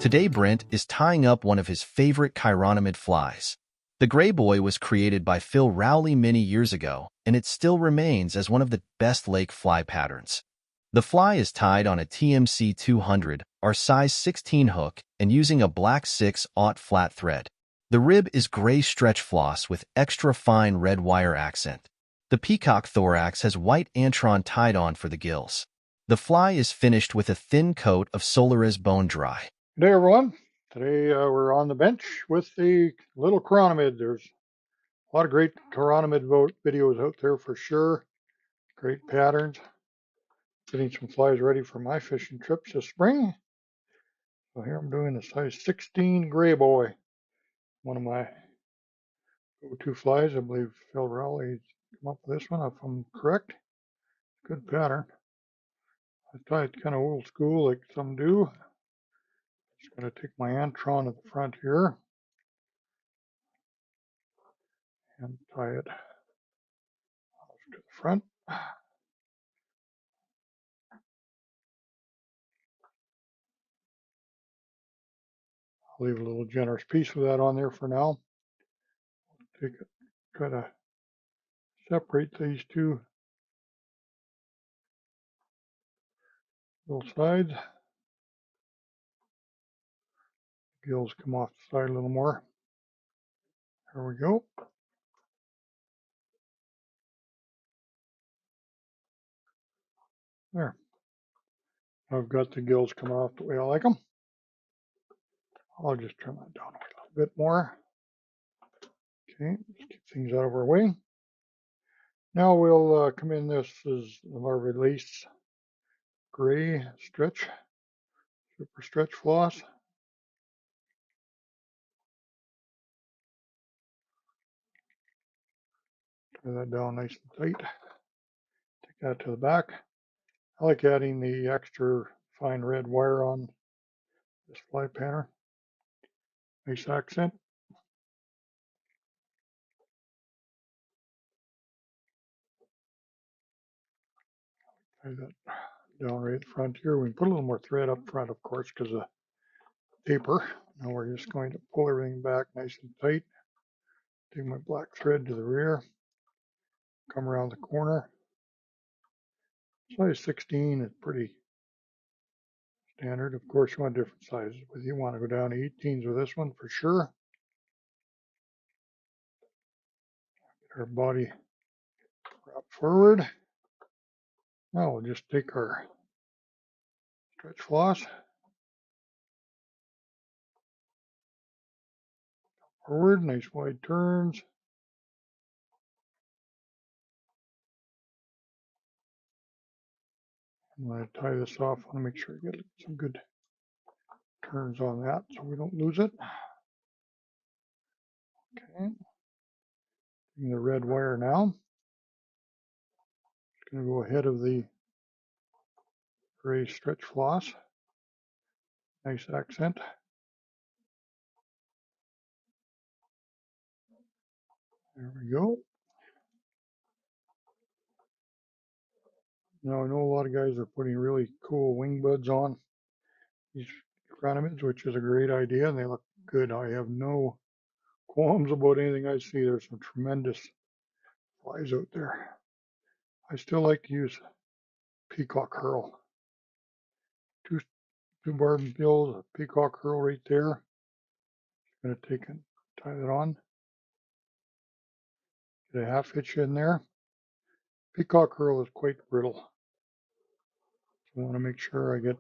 Today Brent is tying up one of his favorite chironomid flies. The gray boy was created by Phil Rowley many years ago, and it still remains as one of the best lake fly patterns. The fly is tied on a TMC 200 or size 16 hook and using a black 6/0 flat thread. The rib is gray stretch floss with extra fine red wire accent. The peacock thorax has white antron tied on for the gills. The fly is finished with a thin coat of Solaris bone dry. Good day, everyone. Today we're on the bench with the little chironomid. There's a lot of great chironomid videos out there for sure. Great patterns. Getting some flies ready for my fishing trips this spring. So here I'm doing a size 16 gray boy. One of my go-to flies. I believe Phil Rowley came up with this one, if I'm correct. Good pattern. I tie it kind of old school like some do. Just going to take my antron at the front here and tie it to the front. I'll leave a little generous piece of that on there for now. Take it, try to separate these two little sides. Gills come off the side a little more. There we go. There. I've got the gills coming off the way I like them. I'll just trim that down a little bit more. Okay, let's get things out of our way. Now we'll come in. This is our release gray stretch, super stretch floss. Tie that down nice and tight. Take that to the back. I like adding the extra fine red wire on this fly pattern. Nice accent. Tie that down right at the front here. We can put a little more thread up front, of course, because of taper. Now we're just going to pull everything back nice and tight. Take my black thread to the rear. Come around the corner. Size 16 is pretty standard. Of course, you want different sizes, but you want to go down to 18s with this one for sure. Get our body wrapped forward. Now we'll just take our stretch floss forward, nice wide turns. I'm going to tie this off. I want to make sure I get some good turns on that so we don't lose it. Okay. Taking the red wire now. It's going to go ahead of the gray stretch floss. Nice accent. There we go. Now I know a lot of guys are putting really cool wing buds on these chironomids, which is a great idea, and they look good. I have no qualms about anything I see. There's some tremendous flies out there. I still like to use peacock curl. Two barb bills, a peacock curl right there. Going to take and tie that on. Get a half hitch in there. Peacock curl is quite brittle. So I want to make sure I get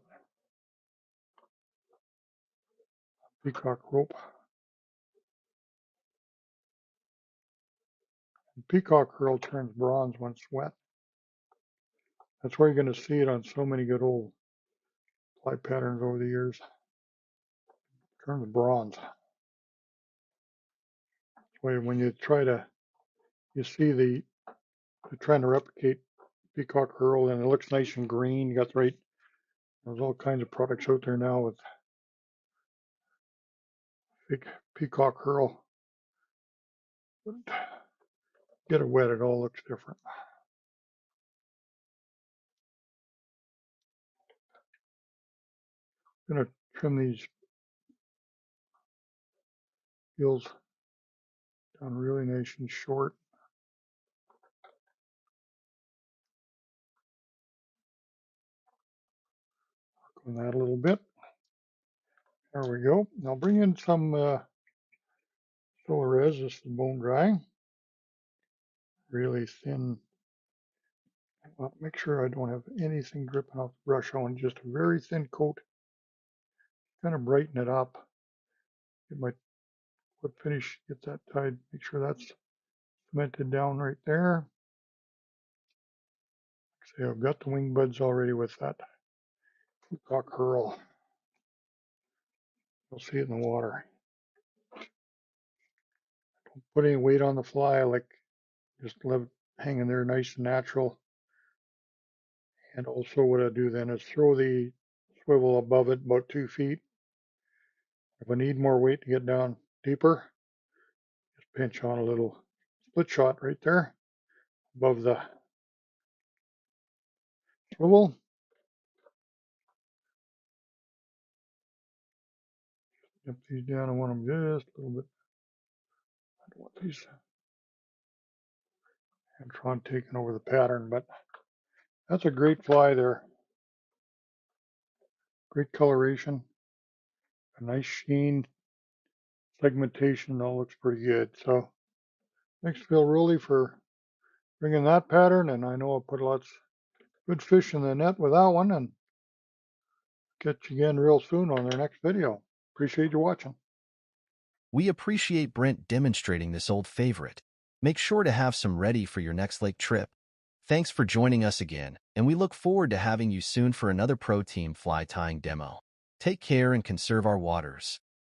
peacock rope. And peacock curl turns bronze when it's wet. That's where you're going to see it on so many good old fly patterns over the years. Turns bronze. When you try to, you see they're trying to replicate peacock curl and it looks nice and green. You got the right, there's all kinds of products out there now with fake peacock curl. But get it wet, it all looks different. I'm going to trim these feels done really nice and short. Work on that a little bit. There we go. Now bring in some Solarez. This is bone dry. Really thin. Well, make sure I don't have anything dripping off the brush on. Just a very thin coat. Kind of brighten it up. Get my foot finish. Get that tied. Make sure that's cemented down right there. See, I've got the wing buds already with that cock curl. You'll see it in the water. Don't put any weight on the fly. I like just let it hang in there nice and natural. And also what I do then is throw the swivel above it about 2 feet. If I need more weight to get down deeper, just pinch on a little split shot right there above the swivel. Dip these down. I want them just a little bit. I don't want these Antron taking over the pattern, but that's a great fly there. Great coloration, a nice sheen, segmentation, all looks pretty good. So thanks Phil Rowley for bringing that pattern, and I know I'll put lots of good fish in the net with that one, and catch you again real soon on their next video. Appreciate you watching. We appreciate Brent demonstrating this old favorite. Make sure to have some ready for your next lake trip. Thanks for joining us again, and we look forward to having you soon for another pro team fly tying demo. Take care and conserve our waters.